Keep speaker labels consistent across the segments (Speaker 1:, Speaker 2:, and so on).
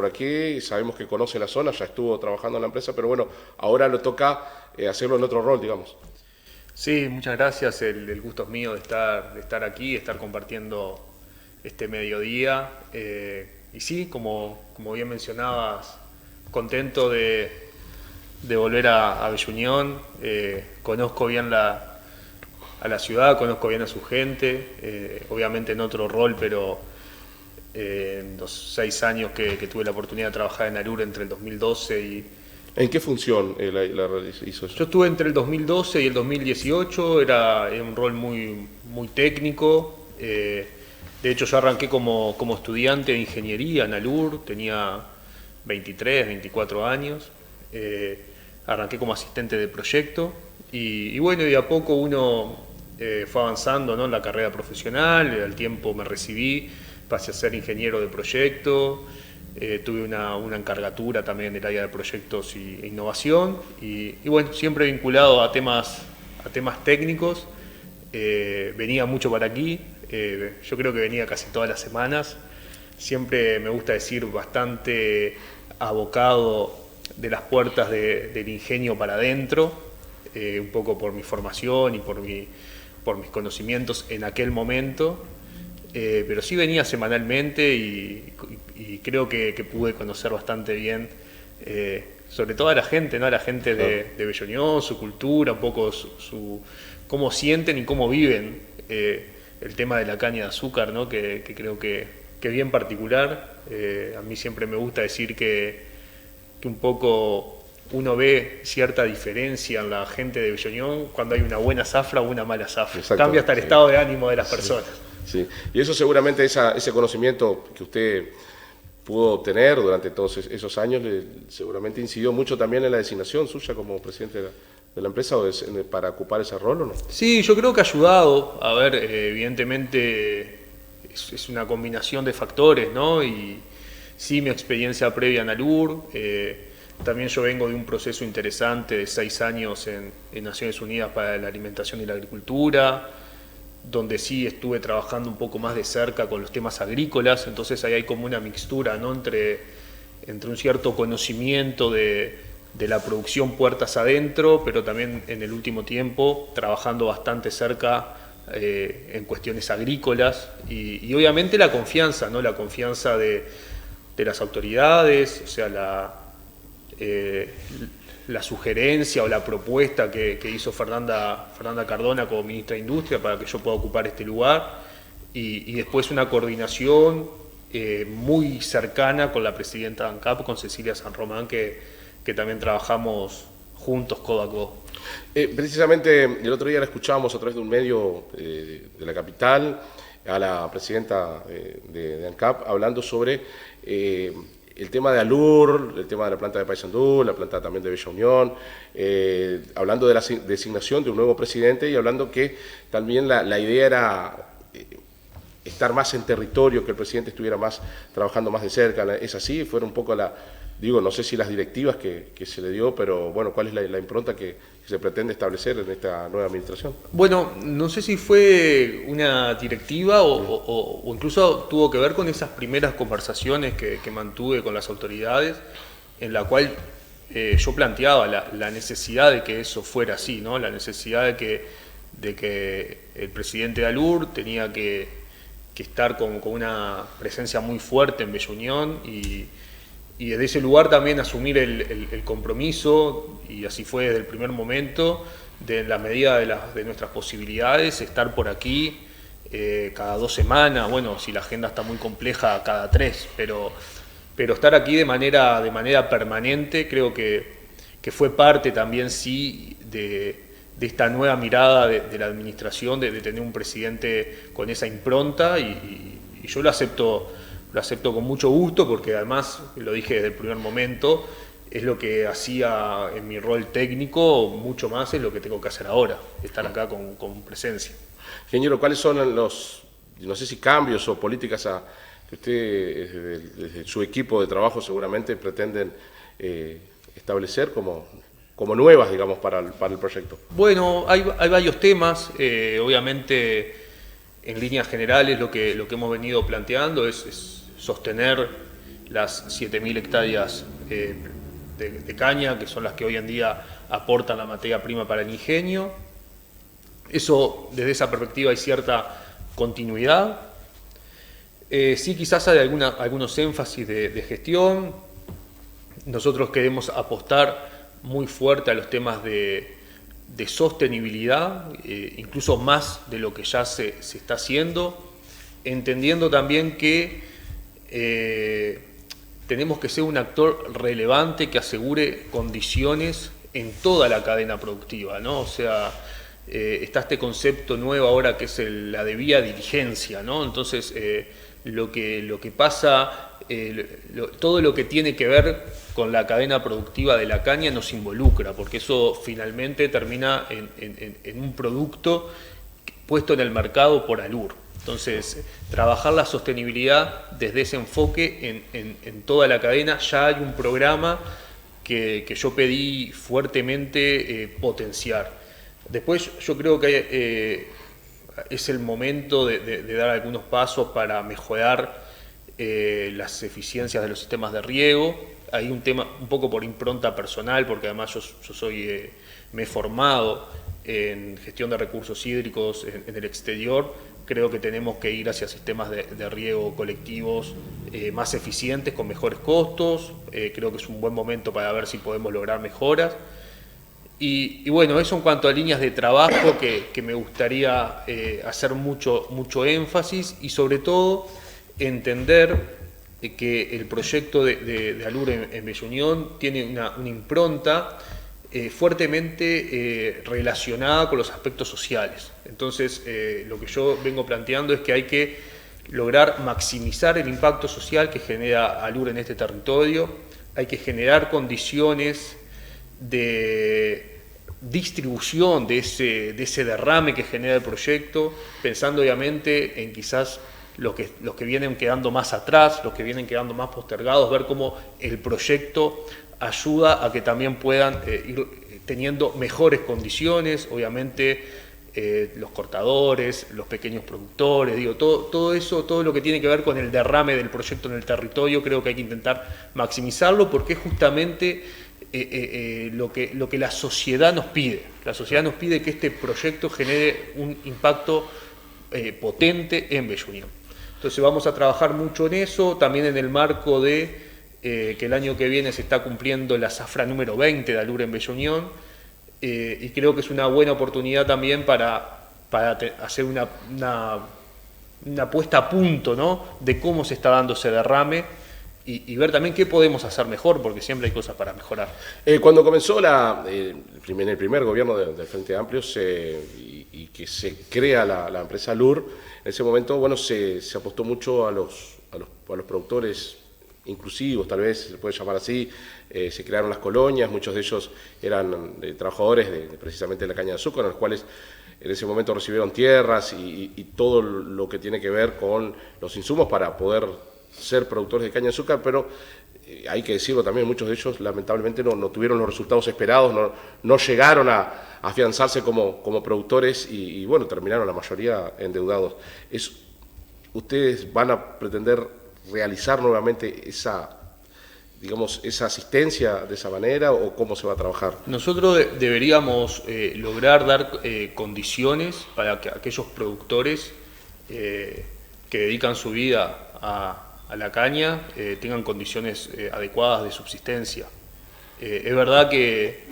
Speaker 1: por aquí, sabemos que conoce la zona, ya estuvo trabajando en la empresa, pero bueno, ahora le toca hacerlo en otro rol, digamos.
Speaker 2: Sí, muchas gracias. El gusto es mío de estar aquí, de estar compartiendo este mediodía. Y sí, como bien mencionabas, contento de volver a Bella Unión. Conozco bien a la ciudad, conozco bien a su gente, obviamente en otro rol, pero en los 6 años que tuve la oportunidad de trabajar en Alur entre el 2012 y...
Speaker 1: ¿En qué función hizo eso?
Speaker 2: Yo estuve entre el 2012 y el 2018, era un rol muy técnico. De hecho, yo arranqué como estudiante de ingeniería en Alur, tenía 23, 24 años. Arranqué como asistente de proyecto y bueno, de a poco uno fue avanzando, ¿no?, en la carrera profesional. Al tiempo me recibí, pasé a ser ingeniero de proyecto. Tuve una encargatura también del área de proyectos e innovación y bueno, siempre vinculado a temas técnicos. Venía mucho para aquí, yo creo que venía casi todas las semanas. Siempre me gusta decir bastante abocado de las puertas del ingenio para adentro, un poco por mi formación y por mis conocimientos en aquel momento. Pero sí venía semanalmente y creo que pude conocer bastante bien, sobre todo a la gente, ¿no? A la gente de Bella Unión, su cultura, un poco cómo sienten y cómo viven el tema de la caña de azúcar, ¿no? Que creo que es bien particular. A mí siempre me gusta decir que un poco uno ve cierta diferencia en la gente de Bella Unión cuando hay una buena zafra o una mala zafra. Cambia hasta el estado de ánimo de las personas.
Speaker 1: Sí, y eso seguramente, ese conocimiento que usted pudo tener durante todos esos años, seguramente incidió mucho también en la designación suya como presidente de la empresa para ocupar ese rol, ¿o no?
Speaker 2: Sí, yo creo que ha ayudado. A ver, evidentemente es una combinación de factores, ¿no? Y sí, mi experiencia previa en Alur, también yo vengo de un proceso interesante de 6 años en Naciones Unidas para la Alimentación y la Agricultura, donde sí estuve trabajando un poco más de cerca con los temas agrícolas. Entonces ahí hay como una mixtura, ¿no?, entre un cierto conocimiento de la producción puertas adentro, pero también en el último tiempo trabajando bastante cerca en cuestiones agrícolas y obviamente la confianza, ¿no?, la confianza de las autoridades, o sea, la sugerencia o la propuesta que hizo Fernanda Cardona como ministra de Industria para que yo pueda ocupar este lugar y después una coordinación muy cercana con la presidenta de ANCAP, con Cecilia San Román, que también trabajamos juntos codo a codo.
Speaker 1: Precisamente el otro día la escuchábamos a través de un medio de la capital a la presidenta de ANCAP hablando sobre el tema de Alur, el tema de la planta de Paysandú, la planta también de Bella Unión, hablando de la designación de un nuevo presidente y hablando que también la idea era estar más en territorio, que el presidente estuviera trabajando más de cerca. ¿Es así? Fueron un poco no sé si las directivas que se le dio, pero bueno, ¿cuál es la impronta que se pretende establecer en esta nueva administración?
Speaker 2: Bueno, no sé si fue una directiva o incluso tuvo que ver con esas primeras conversaciones que mantuve con las autoridades, en la cual yo planteaba la necesidad de que eso fuera así, ¿no? La necesidad de que el presidente de Alur tenía que estar con una presencia muy fuerte en Bella Unión y desde ese lugar también asumir el compromiso, y así fue desde el primer momento, de en la medida de nuestras posibilidades, estar por aquí cada 2 semanas, bueno, si la agenda está muy compleja, cada 3, pero estar aquí de manera permanente. Creo que fue parte también, sí, de esta nueva mirada de la administración, de tener un presidente con esa impronta, y yo lo acepto con mucho gusto, porque además, lo dije desde el primer momento, es lo que hacía en mi rol técnico, mucho más es lo que tengo que hacer ahora, estar acá con presencia.
Speaker 1: Ingeniero, ¿cuáles son los, no sé si cambios o políticas que usted, desde su equipo de trabajo seguramente pretenden establecer como nuevas, digamos, para el proyecto?
Speaker 2: Bueno, hay varios temas, obviamente en líneas generales lo que hemos venido planteando es sostener las 7.000 hectáreas de caña, que son las que hoy en día aportan la materia prima para el ingenio. Eso, desde esa perspectiva, hay cierta continuidad. Sí, quizás hay algunos énfasis de gestión. Nosotros queremos apostar muy fuerte a los temas de sostenibilidad, incluso más de lo que ya se está haciendo, entendiendo también que tenemos que ser un actor relevante que asegure condiciones en toda la cadena productiva, ¿no? O sea, está este concepto nuevo ahora que es la debida diligencia, ¿no? Entonces, lo que pasa, todo lo que tiene que ver con la cadena productiva de la caña nos involucra, porque eso finalmente termina en un producto puesto en el mercado por Alur. Entonces, trabajar la sostenibilidad desde ese enfoque en toda la cadena. Ya hay un programa que yo pedí fuertemente potenciar. Después yo creo que es el momento de dar algunos pasos para mejorar las eficiencias de los sistemas de riego. Hay un tema un poco por impronta personal, porque además yo me he formado en gestión de recursos hídricos en el exterior. Creo que tenemos que ir hacia sistemas de riego colectivos más eficientes, con mejores costos. Creo que es un buen momento para ver si podemos lograr mejoras. Y bueno, eso en cuanto a líneas de trabajo que me gustaría hacer mucho énfasis, y sobre todo entender que el proyecto de Alur en Bella Unión tiene una impronta fuertemente relacionada con los aspectos sociales. Entonces, lo que yo vengo planteando es que hay que lograr maximizar el impacto social que genera Alur en este territorio. Hay que generar condiciones de distribución de ese derrame que genera el proyecto, pensando obviamente en quizás los que vienen quedando más atrás, los que vienen quedando más postergados, ver cómo el proyecto ayuda a que también puedan ir teniendo mejores condiciones, obviamente los cortadores, los pequeños productores, todo eso, todo lo que tiene que ver con el derrame del proyecto en el territorio, creo que hay que intentar maximizarlo, porque es justamente lo que la sociedad nos pide. La sociedad nos pide que este proyecto genere un impacto potente en Bella Unión. Entonces vamos a trabajar mucho en eso, también en el marco de que el año que viene se está cumpliendo la zafra número 20 de Alur en Bella Unión, y creo que es una buena oportunidad también para hacer una puesta a punto, ¿no?, de cómo se está dando ese derrame, y ver también qué podemos hacer mejor, porque siempre hay cosas para mejorar.
Speaker 1: Cuando comenzó el primer gobierno del Frente Amplio y que se crea la empresa Alur, en ese momento, bueno, se apostó mucho a los productores inclusivos, tal vez se puede llamar así. Se crearon las colonias, muchos de ellos eran trabajadores precisamente de la caña de azúcar, los cuales en ese momento recibieron tierras y todo lo que tiene que ver con los insumos para poder ser productores de caña de azúcar, pero hay que decirlo también, muchos de ellos lamentablemente no tuvieron los resultados esperados, no llegaron a afianzarse como productores y bueno, terminaron la mayoría endeudados. ¿Ustedes van a pretender realizar nuevamente esa asistencia de esa manera, o cómo se va a trabajar?
Speaker 2: Nosotros deberíamos lograr dar condiciones para que aquellos productores que dedican su vida a la caña tengan condiciones adecuadas de subsistencia. Es verdad que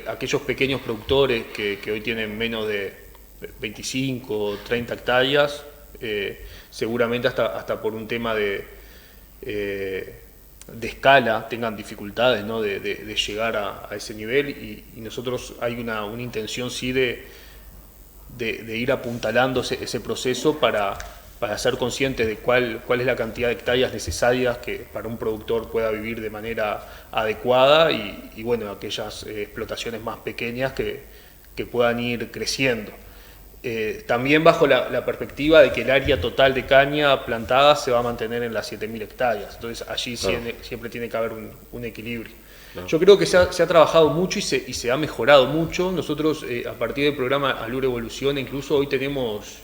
Speaker 2: aquellos pequeños productores que hoy tienen menos de 25 o 30 hectáreas, seguramente hasta por un tema de escala tengan dificultades, ¿no?, de llegar a ese nivel, y nosotros hay una intención sí de ir apuntalando ese proceso para ser conscientes de cuál es la cantidad de hectáreas necesarias para un productor pueda vivir de manera adecuada, y bueno, aquellas explotaciones más pequeñas que puedan ir creciendo. También bajo la perspectiva de que el área total de caña plantada se va a mantener en las 7.000 hectáreas. Entonces allí siempre tiene que haber un equilibrio. Claro. Yo creo que se ha trabajado mucho y se ha mejorado mucho. Nosotros a partir del programa Alur Evoluciona, incluso hoy tenemos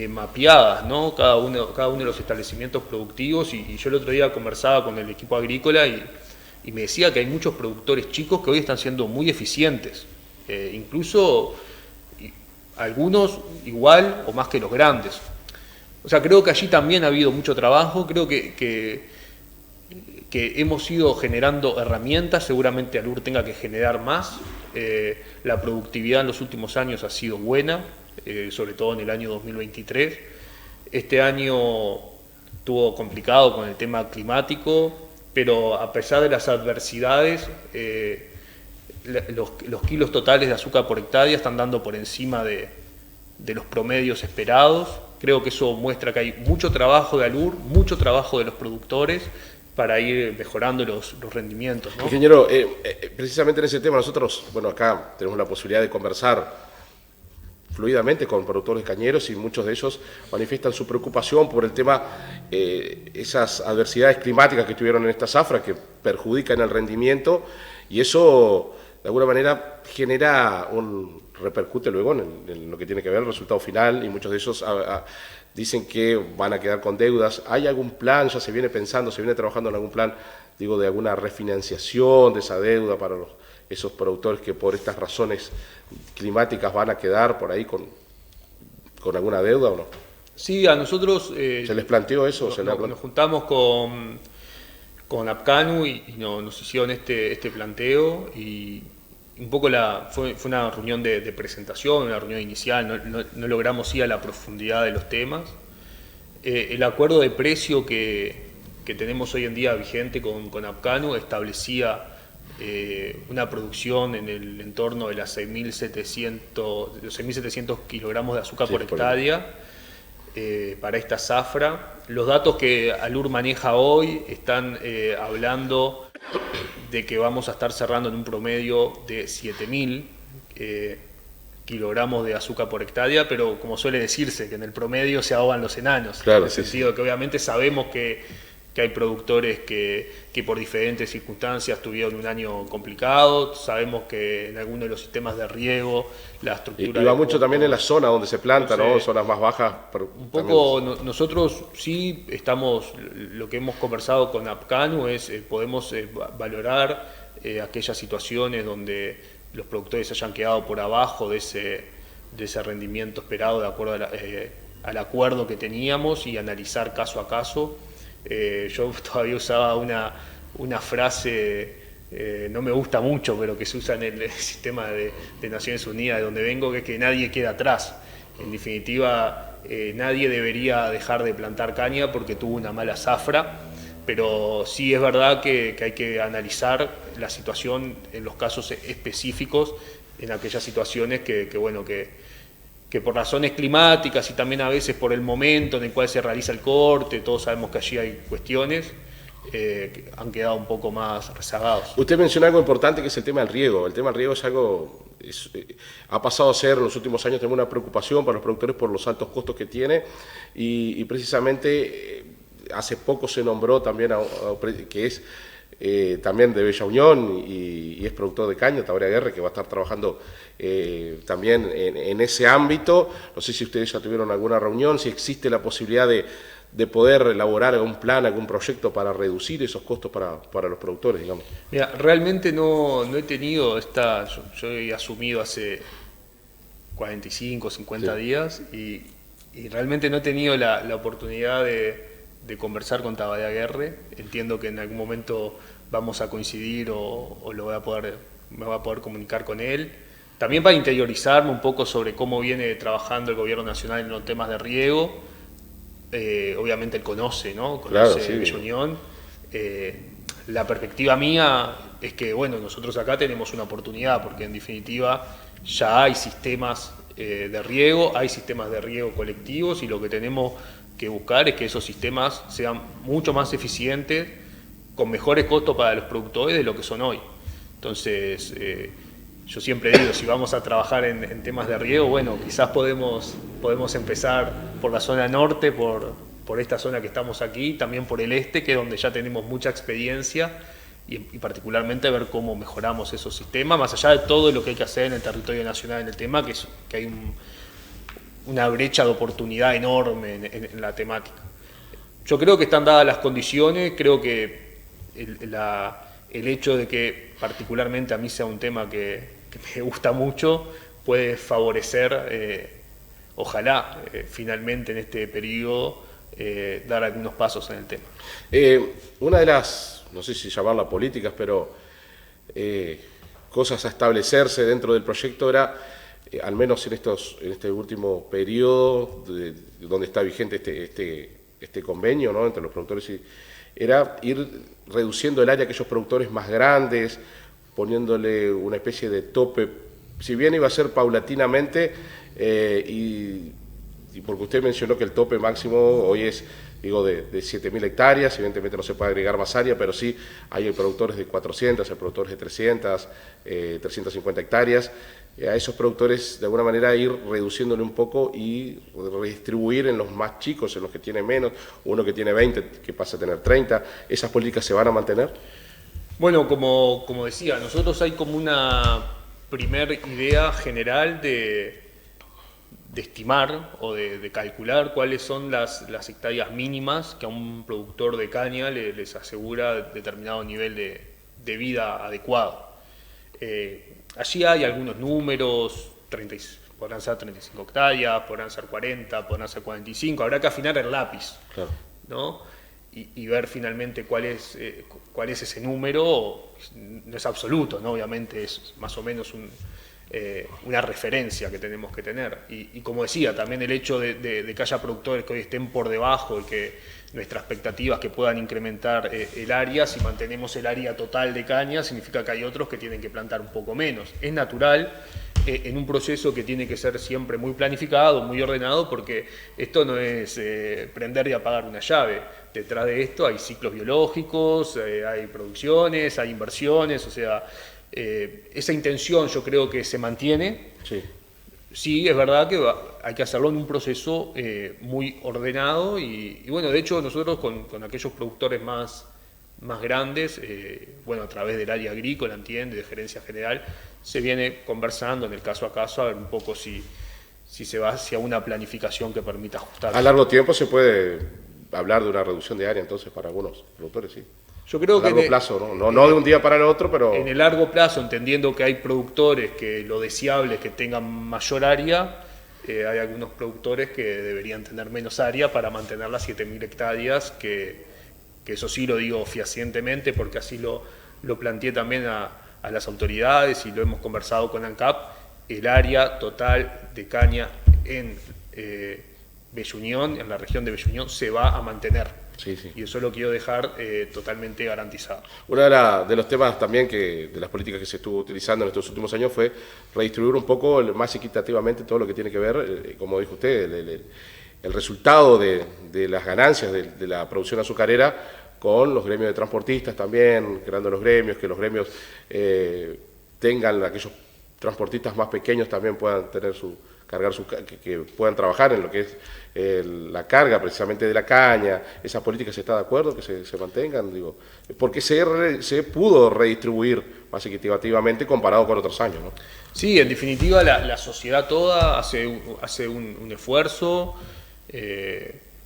Speaker 2: mapeadas, ¿no? Cada uno de los establecimientos productivos, y yo el otro día conversaba con el equipo agrícola y me decía que hay muchos productores chicos que hoy están siendo muy eficientes, incluso algunos igual o más que los grandes. O sea, creo que allí también ha habido mucho trabajo, creo que hemos ido generando herramientas, seguramente Alur tenga que generar más. La productividad en los últimos años ha sido buena, sobre todo en el año 2023. Este año estuvo complicado con el tema climático, pero a pesar de las adversidades, los kilos totales de azúcar por hectárea están dando por encima de los promedios esperados. Creo que eso muestra que hay mucho trabajo de Alur, mucho trabajo de los productores para ir mejorando los rendimientos, ¿no?
Speaker 1: Ingeniero, precisamente en ese tema nosotros, bueno, acá tenemos la posibilidad de conversar fluidamente con productores cañeros y muchos de ellos manifiestan su preocupación por el tema, esas adversidades climáticas que tuvieron en esta zafra que perjudican el rendimiento, y eso de alguna manera repercute luego en lo que tiene que ver el resultado final, y muchos de ellos dicen que van a quedar con deudas. ¿Hay algún plan, ya se viene pensando, se viene trabajando en algún plan, digo, de alguna refinanciación de esa deuda para esos productores que por estas razones climáticas van a quedar por ahí con alguna deuda o no?
Speaker 2: Sí, a nosotros...
Speaker 1: ¿Se les planteó eso?
Speaker 2: Nos juntamos con Apcanu y nos hicieron este planteo, y un poco fue una reunión de presentación, una reunión inicial, no logramos ir a la profundidad de los temas. El acuerdo de precio que tenemos hoy en día vigente con Apcanu establecía una producción en el entorno de las 6.700 kilogramos de azúcar por hectárea para esta zafra. Los datos que Alur maneja hoy están hablando de que vamos a estar cerrando en un promedio de 7.000 kilogramos de azúcar por hectárea, pero como suele decirse, que en el promedio se ahogan los enanos.
Speaker 1: Claro,
Speaker 2: en el sentido de que obviamente sabemos que hay productores que por diferentes circunstancias tuvieron un año complicado, sabemos que en algunos de los sistemas de riego la estructura...
Speaker 1: Y va mucho también en la zona donde se planta, ¿no? Zonas más bajas.
Speaker 2: Un poco nosotros sí estamos, lo que hemos conversado con Apcanu es, podemos valorar aquellas situaciones donde los productores hayan quedado por abajo de ese rendimiento esperado de acuerdo al acuerdo que teníamos, y analizar caso a caso. Yo todavía usaba una frase, no me gusta mucho, pero que se usa en el sistema de Naciones Unidas, de donde vengo, que es que nadie queda atrás. En definitiva, nadie debería dejar de plantar caña porque tuvo una mala zafra, pero sí es verdad que hay que analizar la situación en los casos específicos, en aquellas situaciones que por razones climáticas y también a veces por el momento en el cual se realiza el corte, todos sabemos que allí hay cuestiones que han quedado un poco más rezagados.
Speaker 1: Usted menciona algo importante, que es el tema del riego. El tema del riego es algo, ha pasado a ser en los últimos años también una preocupación para los productores por los altos costos que tiene, y precisamente hace poco se nombró también que es también de Bella Unión y es productor de caña, Tabaré Aguerre, que va a estar trabajando también en ese ámbito. No sé si ustedes ya tuvieron alguna reunión, si existe la posibilidad de poder elaborar algún plan, algún proyecto para reducir esos costos para los productores, digamos.
Speaker 2: Mira, realmente no he tenido yo he asumido hace 45, 50 días y realmente no he tenido la oportunidad de conversar con Tabaré Aguerre. Entiendo que en algún momento vamos a coincidir o me voy a poder comunicar con él. También para interiorizarme un poco sobre cómo viene trabajando el gobierno nacional en los temas de riego. Obviamente él conoce, ¿no? Conoce Bella Unión. La perspectiva mía es que, bueno, nosotros acá tenemos una oportunidad, porque en definitiva ya hay sistemas de riego, hay sistemas de riego colectivos, y lo que tenemos que buscar es que esos sistemas sean mucho más eficientes, con mejores costos para los productores de lo que son hoy. Entonces, yo siempre digo, si vamos a trabajar en temas de riego, bueno, quizás podemos empezar por la zona norte, por esta zona que estamos aquí, también por el este, que es donde ya tenemos mucha experiencia, y particularmente ver cómo mejoramos esos sistemas, más allá de todo lo que hay que hacer en el territorio nacional en el tema, que hay una brecha de oportunidad enorme en la temática. Yo creo que están dadas las condiciones, creo que el hecho de que particularmente a mí sea un tema que me gusta mucho puede favorecer, ojalá finalmente en este periodo, dar algunos pasos en el tema.
Speaker 1: Una de las, no sé si llamarla políticas, pero cosas a establecerse dentro del proyecto era, al menos en este último periodo donde está vigente este convenio, ¿no?, entre los productores, era ir reduciendo el área a aquellos productores más grandes, poniéndole una especie de tope, si bien iba a ser paulatinamente, y porque usted mencionó que el tope máximo hoy es, digo, de 7.000 hectáreas, evidentemente no se puede agregar más área, pero sí hay productores de 400, hay productores de 300, 350 hectáreas. A esos productores, de alguna manera, ir reduciéndole un poco y redistribuir en los más chicos, en los que tienen menos, uno que tiene 20, que pasa a tener 30. ¿Esas políticas se van a mantener?
Speaker 2: Bueno, como decía, nosotros hay como una primera idea general de estimar o de calcular cuáles son las hectáreas mínimas que a un productor de caña les asegura determinado nivel de vida adecuado. Allí hay algunos números, podrán ser 35 hectáreas, podrán ser 40, podrán ser 45, habrá que afinar el lápiz, claro, ¿no? Y ver finalmente cuál es ese número. No es absoluto, ¿no? Obviamente es más o menos una referencia que tenemos que tener. Y como decía, también el hecho de que haya productores que hoy estén por debajo y que nuestra expectativa es que puedan incrementar el área, si mantenemos el área total de caña, significa que hay otros que tienen que plantar un poco menos. Es natural en un proceso que tiene que ser siempre muy planificado, muy ordenado, porque esto no es prender y apagar una llave. Detrás de esto hay ciclos biológicos, hay producciones, hay inversiones, o sea, esa intención yo creo que se mantiene. Sí. Sí, es verdad que hay que hacerlo en un proceso muy ordenado y bueno, de hecho nosotros con aquellos productores más grandes, bueno, a través del área agrícola, entiende, de gerencia general, se viene conversando en el caso a caso a ver un poco si se va hacia una planificación que permita ajustar.
Speaker 1: A largo tiempo se puede hablar de una reducción de área entonces para algunos productores, sí.
Speaker 2: Yo creo que
Speaker 1: a largo plazo, no de un día para el otro, pero...
Speaker 2: En el largo plazo, entendiendo que hay productores que lo deseable es que tengan mayor área, hay algunos productores que deberían tener menos área para mantener las 7.000 hectáreas, que eso sí lo digo fehacientemente porque así lo planteé también a las autoridades y lo hemos conversado con ANCAP. El área total de caña en Bella Unión, en la región de Bella Unión, se va a mantener. Sí, sí. Y eso lo quiero dejar totalmente garantizado.
Speaker 1: Uno de los temas también de las políticas que se estuvo utilizando en estos últimos años fue redistribuir un poco más equitativamente todo lo que tiene que ver, como dijo usted, el resultado de las ganancias de la producción azucarera con los gremios de transportistas también, creando los gremios, que los gremios tengan, aquellos transportistas más pequeños también puedan tener que puedan trabajar en lo que es la carga precisamente de la caña. ¿Esa política se está de acuerdo que se mantengan? Digo, porque se pudo redistribuir más equitativamente comparado con otros años, ¿no?
Speaker 2: Sí, en definitiva la sociedad toda hace un esfuerzo,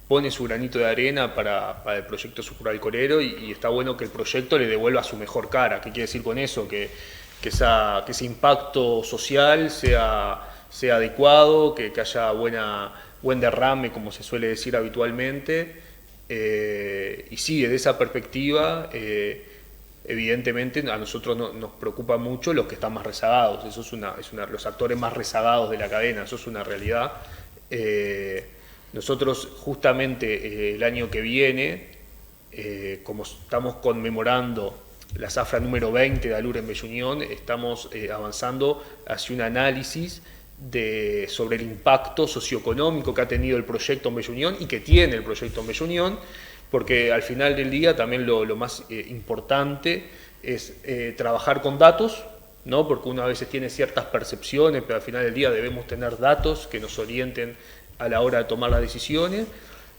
Speaker 2: pone su granito de arena para el proyecto sucroalcoholero y está bueno que el proyecto le devuelva su mejor cara. ¿Qué quiere decir con eso? Que ese impacto social sea adecuado, que haya buen derrame, como se suele decir habitualmente, y sí, desde esa perspectiva, evidentemente a nosotros nos preocupa mucho los que están más rezagados. Eso es los actores más rezagados de la cadena, eso es una realidad. Nosotros justamente el año que viene, como estamos conmemorando la zafra número 20 de Alur en Bella Unión, estamos avanzando hacia un análisis sobre el impacto socioeconómico que ha tenido el proyecto en Bella Unión y que tiene el proyecto en Bella Unión, porque al final del día también lo más importante es trabajar con datos, ¿no? Porque uno a veces tiene ciertas percepciones, pero al final del día debemos tener datos que nos orienten a la hora de tomar las decisiones.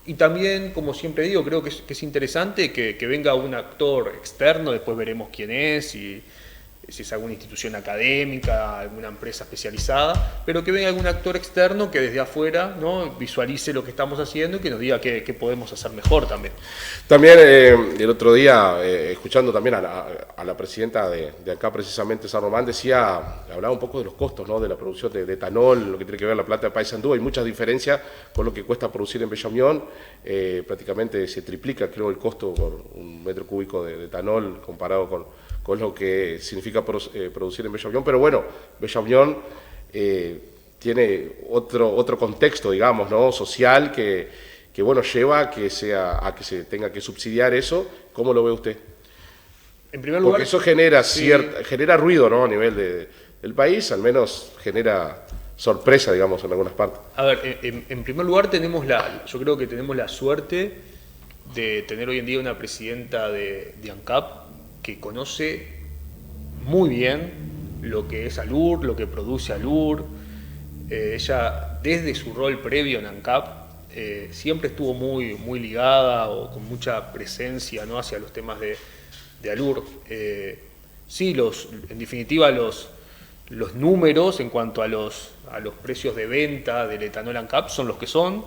Speaker 2: Y también, como siempre digo, creo que es interesante que venga un actor externo, después veremos quién es, y si es alguna institución académica, alguna empresa especializada, pero que venga algún actor externo que desde afuera, ¿no?, visualice lo que estamos haciendo y que nos diga qué podemos hacer mejor también.
Speaker 1: También el otro día, escuchando también a la presidenta de acá, precisamente San Román, hablaba un poco de los costos, ¿no?, de la producción de etanol, lo que tiene que ver la planta de Paysandú. Hay muchas diferencias con lo que cuesta producir en Bella Unión. Prácticamente se triplica, creo, el costo por un metro cúbico de etanol comparado con lo que significa producir en Bella Unión. Pero bueno, Bella Unión tiene otro contexto, digamos, ¿no?, social que bueno, lleva a que se tenga que subsidiar eso. ¿Cómo lo ve usted?
Speaker 2: En primer lugar,
Speaker 1: porque eso genera
Speaker 2: sí,
Speaker 1: genera ruido, ¿no?, a nivel del país, al menos genera sorpresa, digamos, en algunas partes.
Speaker 2: A ver, en primer lugar yo creo que tenemos la suerte de tener hoy en día una presidenta de ANCAP que conoce muy bien lo que es ALUR, lo que produce ALUR. Ella, desde su rol previo en ANCAP, siempre estuvo muy ligada o con mucha presencia, ¿no?, hacia los temas de ALUR. Sí, en definitiva, los números en cuanto a los precios de venta del etanol ANCAP son los que son.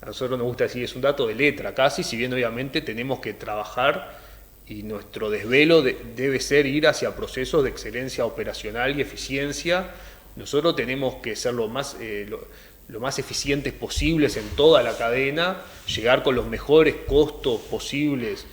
Speaker 2: A nosotros nos gusta decir, es un dato de letra casi, si bien obviamente tenemos que trabajar y nuestro desvelo debe ser ir hacia procesos de excelencia operacional y eficiencia. Nosotros tenemos que ser lo más eficientes posibles en toda la cadena, llegar con los mejores costos posibles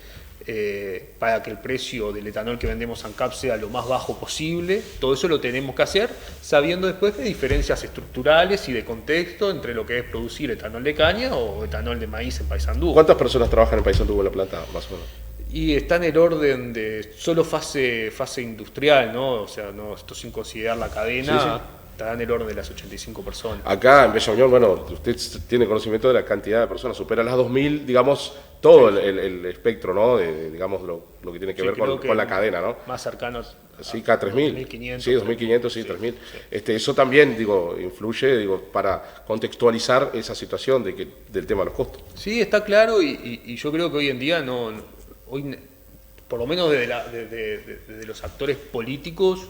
Speaker 2: para que el precio del etanol que vendemos ANCAP sea lo más bajo posible. Todo eso lo tenemos que hacer sabiendo después que hay diferencias estructurales y de contexto entre lo que es producir etanol de caña o etanol de maíz en Paysandú.
Speaker 1: ¿Cuántas personas trabajan en Paysandú en la planta, más o menos?
Speaker 2: Y está en el orden de solo fase industrial, ¿no? O sea, no, esto sin considerar la cadena. Sí. Está en el orden de las 85 personas.
Speaker 1: Acá en Bella Unión, bueno, usted tiene conocimiento de la cantidad de personas, supera las 2.000, digamos, todo el espectro, ¿no?, digamos, lo que tiene que ver con la cadena, ¿no?
Speaker 2: Más cercanos.
Speaker 1: Sí, cada 3.000.
Speaker 2: 2.500.
Speaker 1: Sí, 2.500, sí, 3.000. Sí. Eso también, influye, para contextualizar esa situación del tema de los costos.
Speaker 2: Sí, está claro, y yo creo que hoy en día hoy, por lo menos desde los actores políticos,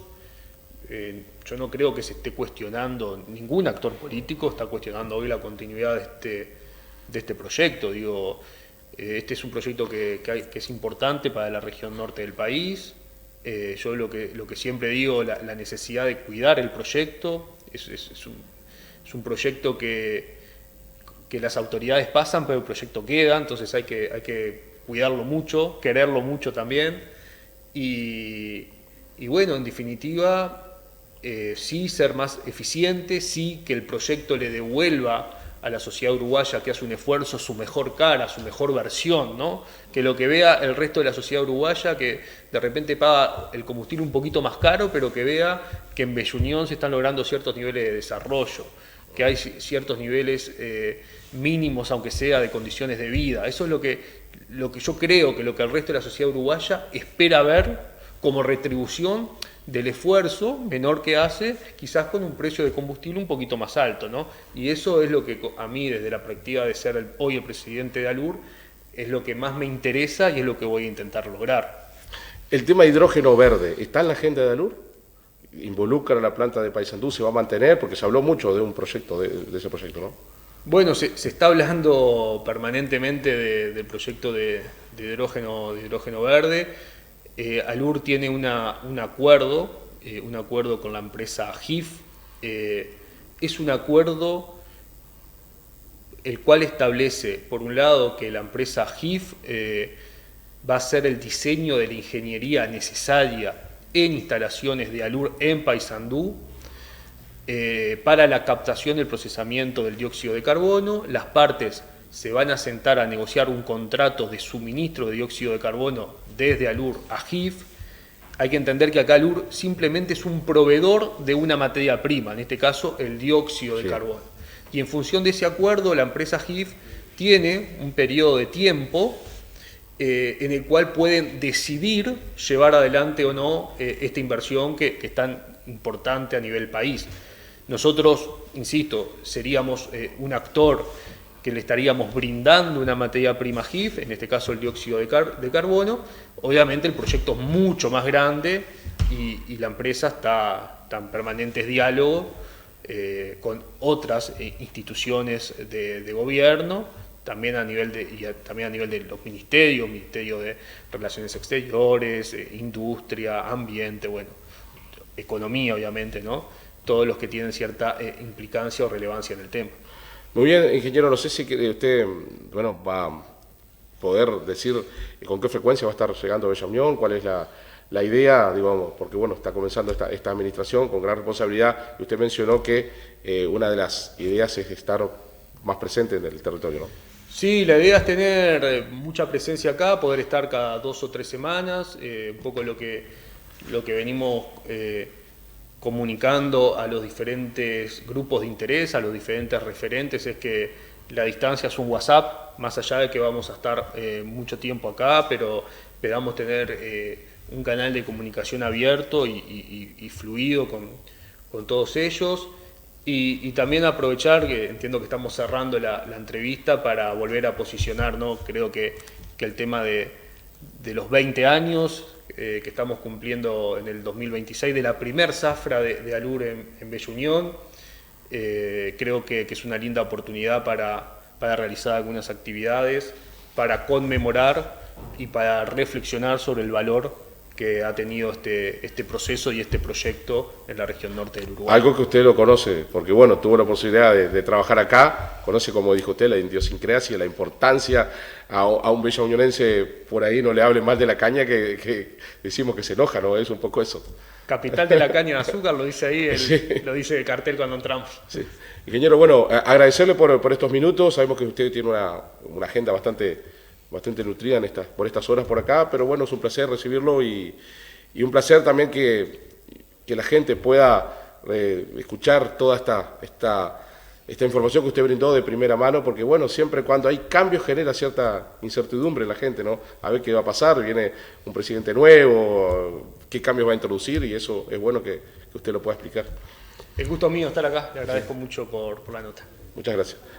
Speaker 2: yo no creo que se esté cuestionando, ningún actor político está cuestionando hoy la continuidad de este proyecto. Este es un proyecto que es importante para la región norte del país. Yo lo que siempre digo, la necesidad de cuidar el proyecto, es un proyecto que las autoridades pasan, pero el proyecto queda, entonces hay que cuidarlo mucho, quererlo mucho también. Y bueno, en definitiva, sí ser más eficiente, sí que el proyecto le devuelva a la sociedad uruguaya que hace un esfuerzo su mejor cara, su mejor versión, ¿no? Que lo que vea el resto de la sociedad uruguaya, que de repente paga el combustible un poquito más caro, pero que vea que en Bella Unión se están logrando ciertos niveles de desarrollo, que hay ciertos niveles mínimos, aunque sea, de condiciones de vida. Eso es lo que yo creo que lo que el resto de la sociedad uruguaya espera ver como retribución del esfuerzo menor que hace, quizás con un precio de combustible un poquito más alto, ¿no? Y eso es lo que a mí, desde la perspectiva de ser hoy el presidente de ALUR, es lo que más me interesa y es lo que voy a intentar lograr.
Speaker 1: El tema de hidrógeno verde, ¿está en la agenda de ALUR? ¿Involucra a la planta de Paysandú? ¿Se va a mantener? Porque se habló mucho de un proyecto, de ese proyecto, ¿no?
Speaker 2: Bueno, se está hablando permanentemente del proyecto de hidrógeno verde. ALUR tiene un acuerdo con la empresa GIF. Es un acuerdo el cual establece, por un lado, que la empresa GIF va a hacer el diseño de la ingeniería necesaria en instalaciones de ALUR en Paysandú para la captación y el procesamiento del dióxido de carbono. Las partes se van a sentar a negociar un contrato de suministro de dióxido de carbono desde ALUR a GIF. Hay que entender que acá ALUR simplemente es un proveedor de una materia prima, en este caso el dióxido de carbono. Y en función de ese acuerdo, la empresa GIF tiene un periodo de tiempo en el cual pueden decidir llevar adelante o no esta inversión que es tan importante a nivel país. Nosotros, insisto, seríamos un actor que le estaríamos brindando una materia prima GIF, en este caso el dióxido de carbono. Obviamente el proyecto es mucho más grande y la empresa está en permanentes diálogos con otras instituciones de gobierno, también a nivel también a nivel de los ministerios, Ministerio de Relaciones Exteriores, Industria, Ambiente, bueno, Economía obviamente, ¿no? Todos los que tienen cierta implicancia o relevancia en el tema.
Speaker 1: Muy bien, ingeniero, no sé si usted, bueno, va a poder decir con qué frecuencia va a estar llegando a Bella Unión, cuál es la idea, digamos, porque bueno, está comenzando esta administración con gran responsabilidad, y usted mencionó que una de las ideas es estar más presente en el territorio, ¿no?
Speaker 2: Sí, la idea es tener mucha presencia acá, poder estar cada 2 o 3 semanas, un poco lo que venimos comunicando a los diferentes grupos de interés, a los diferentes referentes, es que la distancia es un WhatsApp, más allá de que vamos a estar mucho tiempo acá, pero esperamos tener un canal de comunicación abierto y fluido con todos ellos. Y también aprovechar, que entiendo que estamos cerrando la entrevista, para volver a posicionar, ¿no? Creo que el tema de los 20 años que estamos cumpliendo en el 2026, de la primer zafra de Alur en Bella Unión, creo que es una linda oportunidad para realizar algunas actividades, para conmemorar y para reflexionar sobre el valor que ha tenido este proceso y este proyecto en la región norte del Uruguay.
Speaker 1: Algo que usted lo conoce, porque bueno, tuvo la posibilidad de trabajar acá, conoce, como dijo usted, la idiosincrasia, la importancia. A un bellaunionense por ahí no le hable mal de la caña, que decimos que se enoja, ¿no? Es un poco eso.
Speaker 2: Capital de la caña de azúcar, lo dice ahí,
Speaker 1: Sí.
Speaker 2: lo dice el cartel cuando entramos.
Speaker 1: Sí. Ingeniero, bueno, agradecerle por estos minutos. Sabemos que usted tiene una agenda bastante nutrida por estas horas por acá, pero bueno, es un placer recibirlo y un placer también que la gente pueda escuchar toda esta información que usted brindó de primera mano, porque bueno, siempre cuando hay cambios genera cierta incertidumbre en la gente, ¿no? A ver qué va a pasar, viene un presidente nuevo, qué cambios va a introducir, y eso es bueno que usted lo pueda explicar.
Speaker 2: El gusto mío estar acá, le agradezco mucho por la nota.
Speaker 1: Muchas gracias.